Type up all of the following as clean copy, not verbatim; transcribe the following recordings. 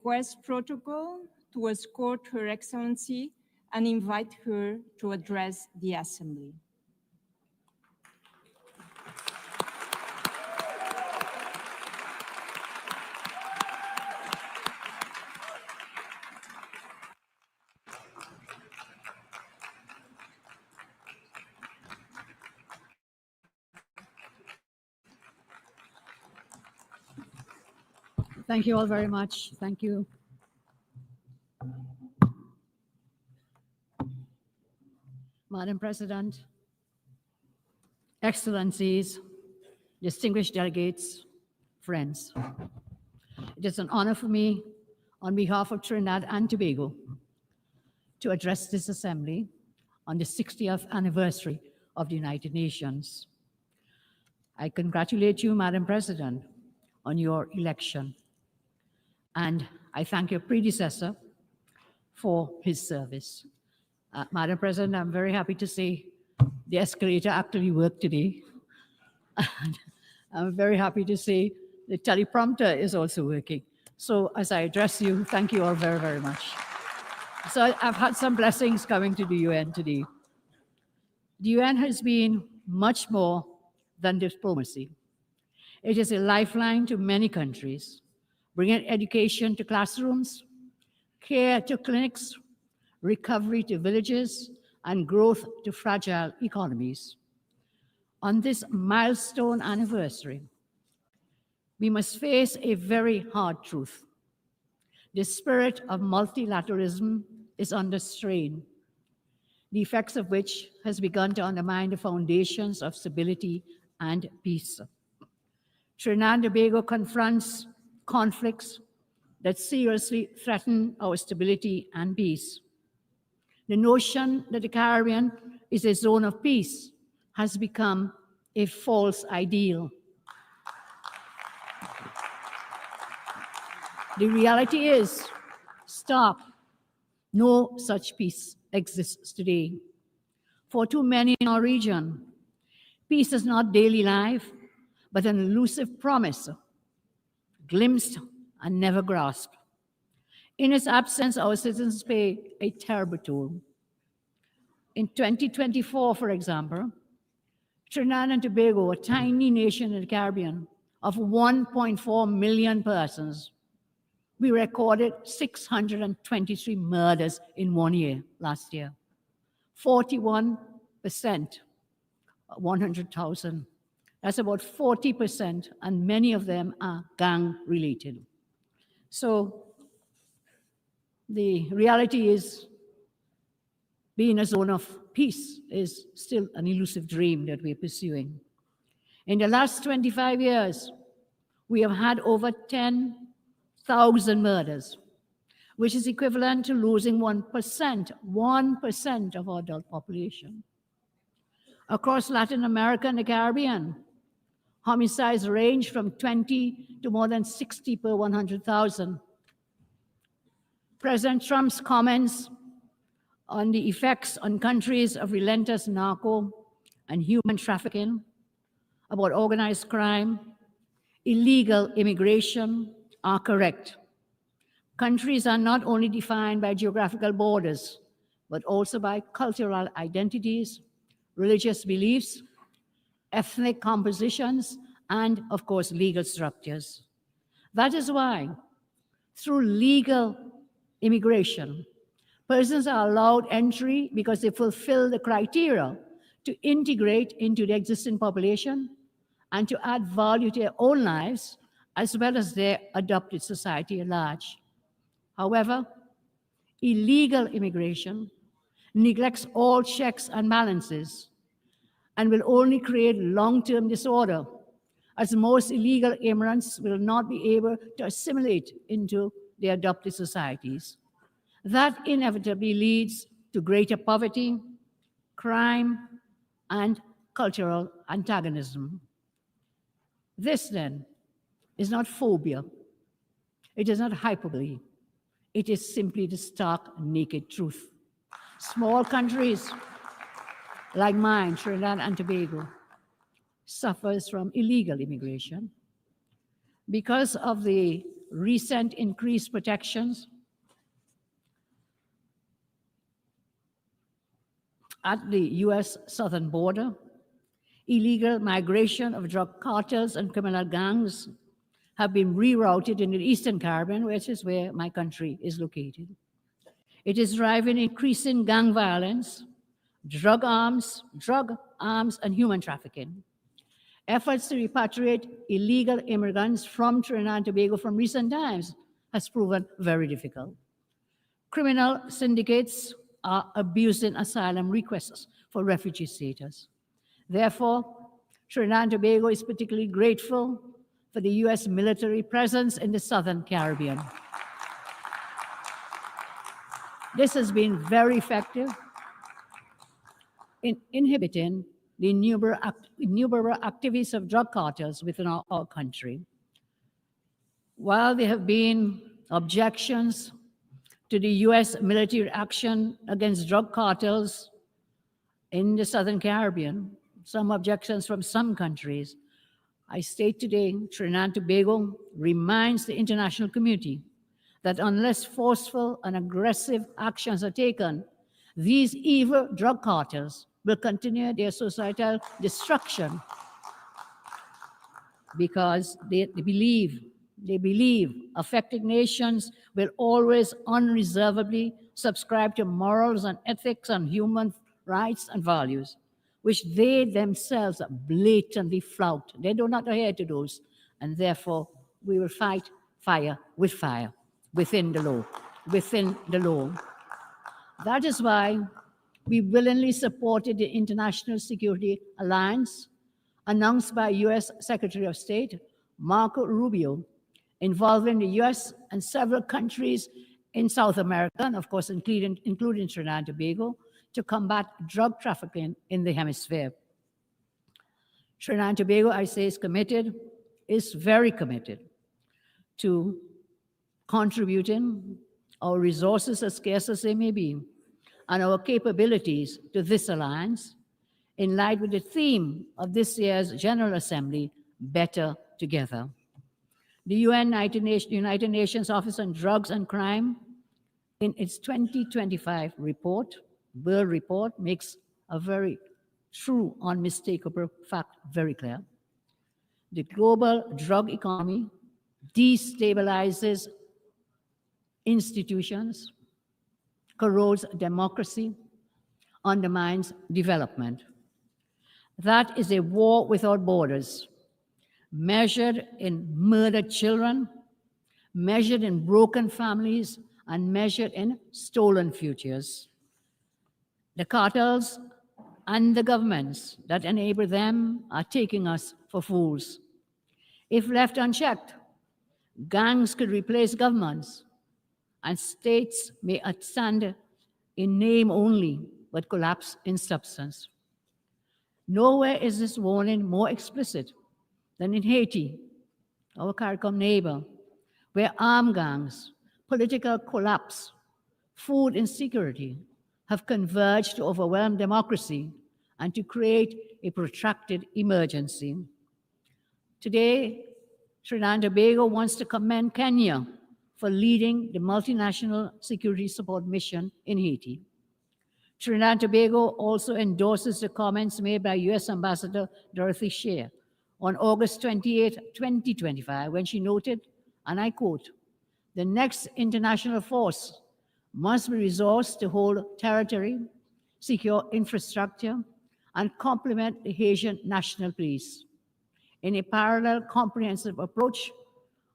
request protocol to escort Her Excellency and invite her to address the Assembly. Thank you all very much. Thank you. Madam President, Excellencies, distinguished delegates, friends. It is an honor for me, on behalf of Trinidad and Tobago, to address this Assembly on the 60th anniversary of the United Nations. I congratulate you, Madam President, on your election. And I thank your predecessor for his service. Madam President, I'm very happy to say the escalator actually worked today. And I'm very happy to say the teleprompter is also working. So as I address you, thank you all very, very much. So I've had some blessings coming to the UN today. The UN has been much more than diplomacy. It is a lifeline to many countries, bringing education to classrooms, care to clinics, recovery to villages, and growth to fragile economies. On this milestone anniversary, we must face a very hard truth. The spirit of multilateralism is under strain, the effects of which has begun to undermine the foundations of stability and peace. Trinidad and Tobago confronts conflicts that seriously threaten our stability and peace. The notion that the Caribbean is a zone of peace has become a false ideal. The reality is stark. No such peace exists today. For too many in our region, peace is not daily life, but an elusive promise, glimpsed and never grasped. In its absence, our citizens pay a terrible toll. In 2024, for example, Trinidad and Tobago, a tiny nation in the Caribbean of 1.4 million persons, we recorded 623 murders in 1 year last year. 41%, 100,000. That's about 40%, and many of them are gang-related. So the reality is being a zone of peace is still an elusive dream that we're pursuing. In the last 25 years, we have had over 10,000 murders, which is equivalent to losing 1% of our adult population. Across Latin America and the Caribbean, homicides range from 20 to more than 60 per 100,000. President Trump's comments on the effects on countries of relentless narco and human trafficking, about organized crime, illegal immigration are correct. Countries are not only defined by geographical borders, but also by cultural identities, religious beliefs, ethnic compositions, and, of course, legal structures. That is why, through legal immigration, persons are allowed entry because they fulfill the criteria to integrate into the existing population and to add value to their own lives, as well as their adopted society at large. However, illegal immigration neglects all checks and balances and will only create long-term disorder, as most illegal immigrants will not be able to assimilate into their adopted societies. That inevitably leads to greater poverty, crime, and cultural antagonism. This, then, is not phobia. It is not hyperbole. It is simply the stark, naked truth. Small countries like mine, Trinidad and Tobago, suffers from illegal immigration because of the recent increased protections at the US southern border, illegal migration of drug cartels and criminal gangs have been rerouted in the Eastern Caribbean, which is where my country is located. It is driving increasing gang violence, drug arms, and human trafficking. Efforts to repatriate illegal immigrants from Trinidad and Tobago from recent times has proven very difficult. Criminal syndicates are abusing asylum requests for refugee status. Therefore, Trinidad and Tobago is particularly grateful for the US military presence in the Southern Caribbean. This has been very effective in inhibiting the innumerable activities of drug cartels within our country. While there have been objections to the US military action against drug cartels in the Southern Caribbean, some objections from some countries, I state today, Trinidad and Tobago reminds the international community that unless forceful and aggressive actions are taken, these evil drug cartels will continue their societal destruction because they believe affected nations will always unreservedly subscribe to morals and ethics and human rights and values, which they themselves blatantly flout. They do not adhere to those, and therefore we will fight fire with fire within the law. That is why we willingly supported the International Security Alliance announced by US Secretary of State Marco Rubio, involving the US and several countries in South America, and of course including Trinidad and Tobago, to combat drug trafficking in the hemisphere. Trinidad and Tobago, I say, is very committed to contributing our resources, as scarce as they may be, and our capabilities to this alliance, in line with the theme of this year's General Assembly, Better Together. The United Nations Office on Drugs and Crime, in its 2025 World Report, makes a very true, unmistakable fact very clear. The global drug economy destabilizes institutions, corrodes democracy, undermines development. That is a war without borders, measured in murdered children, measured in broken families, and measured in stolen futures. The cartels and the governments that enable them are taking us for fools. If left unchecked, gangs could replace governments, and states may stand in name only, but collapse in substance. Nowhere is this warning more explicit than in Haiti, our CARICOM neighbor, where armed gangs, political collapse, food insecurity have converged to overwhelm democracy and to create a protracted emergency. Today, Trinidad and Tobago wants to commend Kenya for leading the multinational security support mission in Haiti. Trinidad and Tobago also endorses the comments made by US Ambassador Dorothy Shea on August 28, 2025, when she noted, and I quote, "The next international force must be resourced to hold territory, secure infrastructure, and complement the Haitian National Police in a parallel comprehensive approach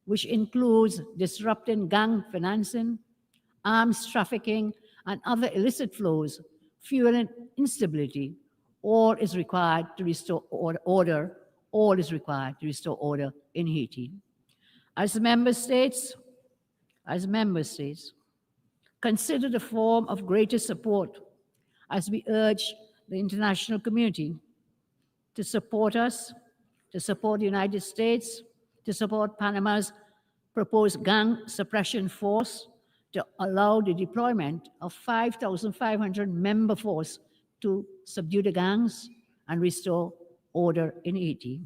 which includes disrupting gang financing, arms trafficking, and other illicit flows, fueling instability. All is required to restore order. All is required to restore order in Haiti." As member states, consider the form of greatest support as we urge the international community to support us, to support the United States, to support Panama's proposed gang suppression force, to allow the deployment of 5,500 member force to subdue the gangs and restore order in Haiti.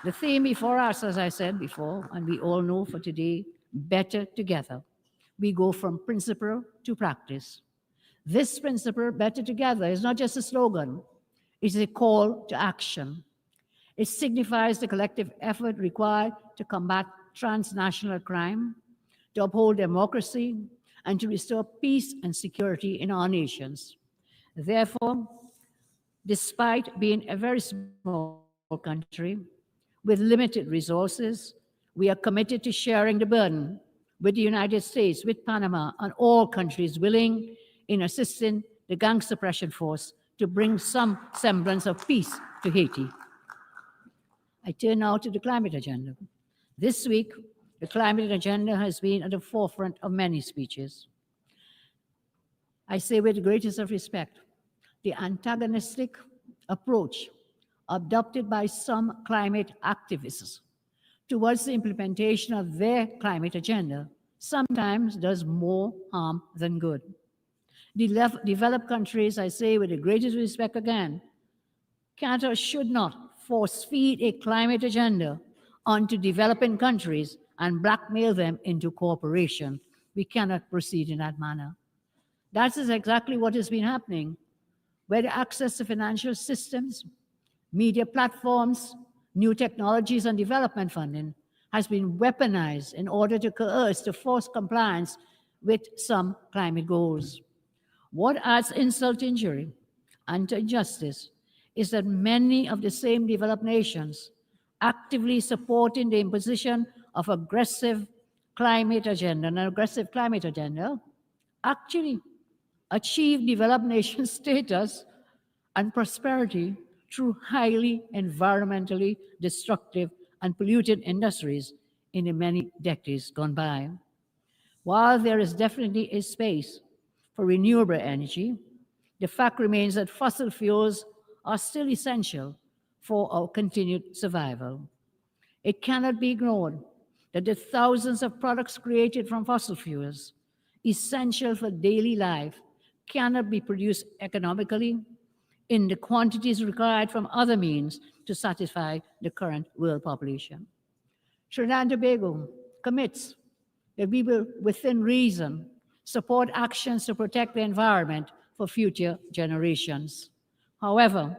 The theme before us, as I said before, and we all know for today, better together. We go from principle to practice. This principle, better together, is not just a slogan, it's a call to action. It signifies the collective effort required to combat transnational crime, to uphold democracy, and to restore peace and security in our nations. Therefore, despite being a very small country with limited resources, we are committed to sharing the burden with the United States, with Panama, and all countries willing in assisting the gang suppression force to bring some semblance of peace to Haiti. I turn now to the climate agenda. This week, the climate agenda has been at the forefront of many speeches. I say with the greatest of respect, the antagonistic approach adopted by some climate activists towards the implementation of their climate agenda sometimes does more harm than good. Developed countries, I say with the greatest respect again, can or should not force feed a climate agenda onto developing countries and blackmail them into cooperation. We cannot proceed in that manner. That is exactly what has been happening, where the access to financial systems, media platforms, new technologies, and development funding has been weaponized in order to coerce, to force compliance with some climate goals. What adds insult to injury and to injustice is that many of the same developed nations actively supporting the imposition of aggressive climate agenda, an aggressive climate agenda, actually achieve developed nation status and prosperity through highly environmentally destructive and polluted industries in the many decades gone by. While there is definitely a space for renewable energy, the fact remains that fossil fuels are still essential for our continued survival. It cannot be ignored that the thousands of products created from fossil fuels, essential for daily life, cannot be produced economically in the quantities required from other means to satisfy the current world population. Trinidad and Tobago commits that we will, within reason, support actions to protect the environment for future generations. However,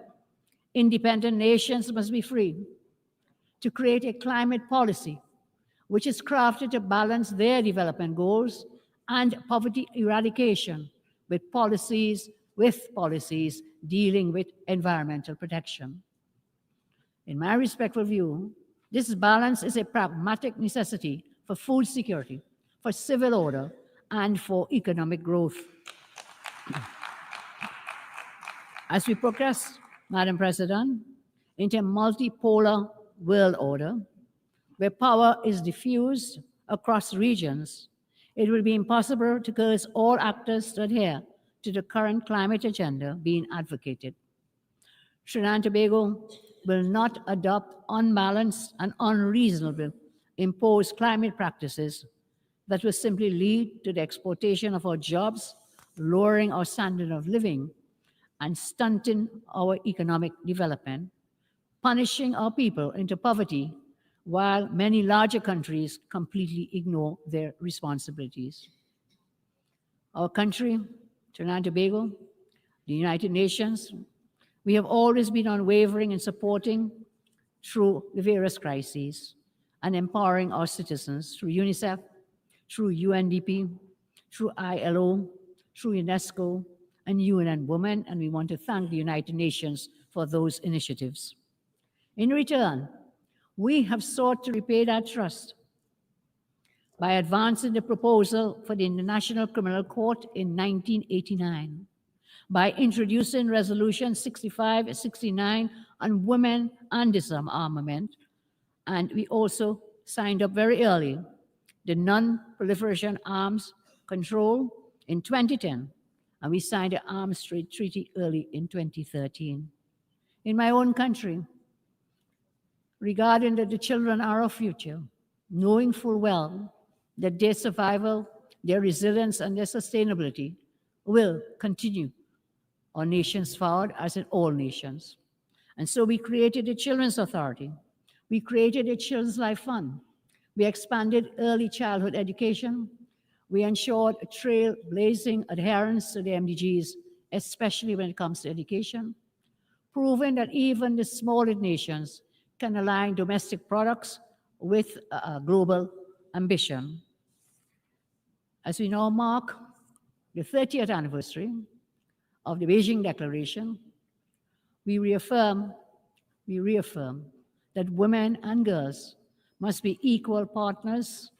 independent nations must be free to create a climate policy which is crafted to balance their development goals and poverty eradication with policies dealing with environmental protection. In my respectful view, this balance is a pragmatic necessity for food security, for civil order, and for economic growth. As we progress, Madam President, into a multipolar world order, where power is diffused across regions, it will be impossible to coerce all actors to adhere to the current climate agenda being advocated. Trinidad and Tobago will not adopt unbalanced and unreasonable imposed climate practices that will simply lead to the exploitation of our jobs, lowering our standard of living, and stunting our economic development, punishing our people into poverty, while many larger countries completely ignore their responsibilities. Our country, Trinidad and Tobago, the United Nations, we have always been unwavering in supporting through the various crises and empowering our citizens through UNICEF, through UNDP, through ILO, through UNESCO, and UN Women, and we want to thank the United Nations for those initiatives. In return, we have sought to repay that trust by advancing the proposal for the International Criminal Court in 1989, by introducing Resolution 6569 on women and disarmament, and we also signed up very early the Non-Proliferation Arms Control in 2010, and we signed the Arms Trade Treaty early in 2013. In my own country, regarding that the children are our future, knowing full well that their survival, their resilience, and their sustainability will continue our nations forward as in all nations. And so we created the Children's Authority, We created a Children's Life Fund. We expanded early childhood education. We ensured a trailblazing adherence to the MDGs, especially when it comes to education, proving that even the smallest nations can align domestic products with global ambition. As we now mark the 30th anniversary of the Beijing Declaration, we reaffirm that women and girls must be equal partners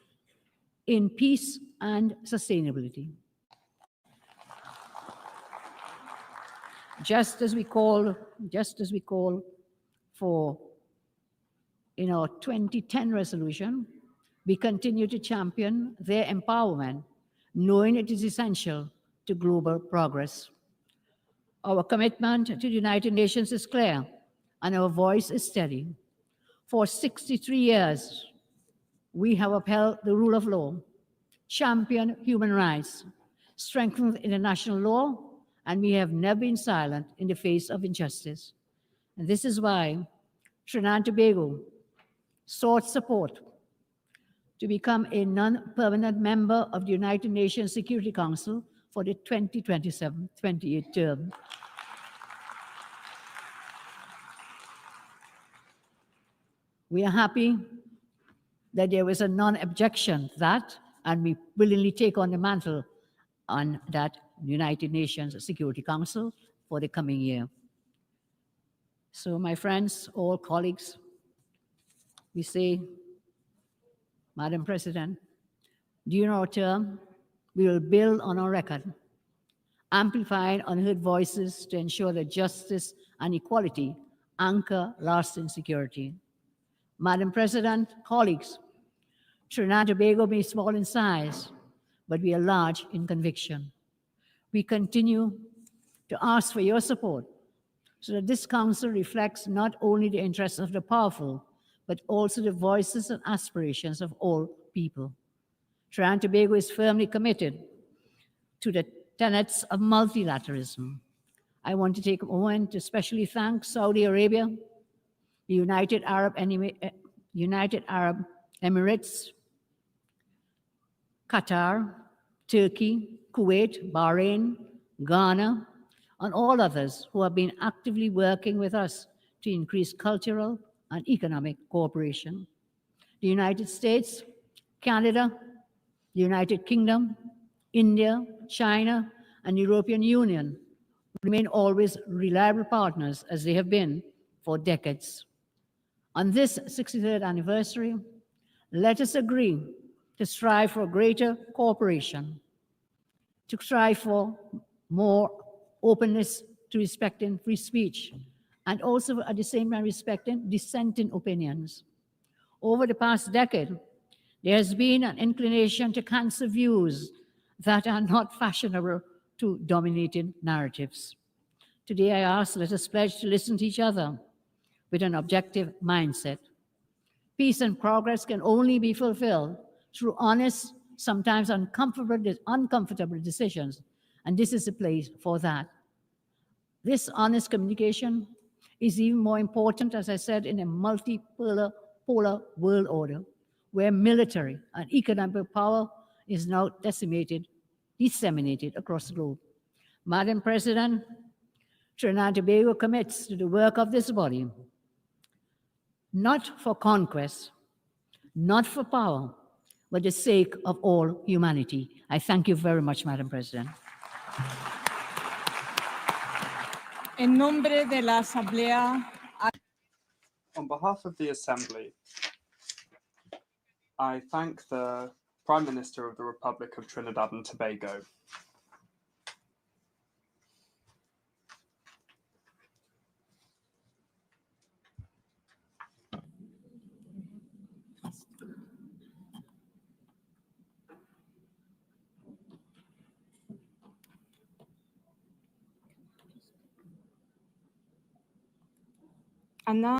in peace and sustainability. Just as we call for in our 2010 resolution, we continue to champion their empowerment, knowing it is essential to global progress. Our commitment to the United Nations is clear, and our voice is steady. For 63 years, we have upheld the rule of law, championed human rights, strengthened international law, and we have never been silent in the face of injustice. And this is why Trinidad and Tobago sought support to become a non-permanent member of the United Nations Security Council for the 2027-28 term. We are happy that there was a non-objection to that, and we willingly take on the mantle on that United Nations Security Council for the coming year. So my friends, all colleagues, we say, Madam President, during our term, we will build on our record, amplifying unheard voices to ensure that justice and equality anchor lasting security. Madam President, colleagues, Trinidad and Tobago may be small in size, but we are large in conviction. We continue to ask for your support so that this council reflects not only the interests of the powerful, but also the voices and aspirations of all people. Trinidad and Tobago is firmly committed to the tenets of multilateralism. I want to take a moment to especially thank Saudi Arabia, the United Arab Emirates, Qatar, Turkey, Kuwait, Bahrain, Ghana, and all others who have been actively working with us to increase cultural and economic cooperation. The United States, Canada, the United Kingdom, India, China, and the European Union remain always reliable partners as they have been for decades. On this 63rd anniversary, let us agree to strive for greater cooperation, to strive for more openness to respecting free speech, and also at the same time respecting dissenting opinions. Over the past decade, there has been an inclination to cancel views that are not fashionable to dominating narratives. Today I ask, let us pledge to listen to each other with an objective mindset. Peace and progress can only be fulfilled through honest, sometimes uncomfortable decisions, and this is the place for that. This honest communication is even more important, as I said, in a multipolar world order, where military and economic power is now disseminated across the globe. Madam President, Trinidad and Tobago commits to the work of this body, not for conquest, not for power, but the sake of all humanity. I thank you very much, Madam President. En nombre de la Asamblea. On behalf of the Assembly, I thank the Prime Minister of the Republic of Trinidad and Tobago. And now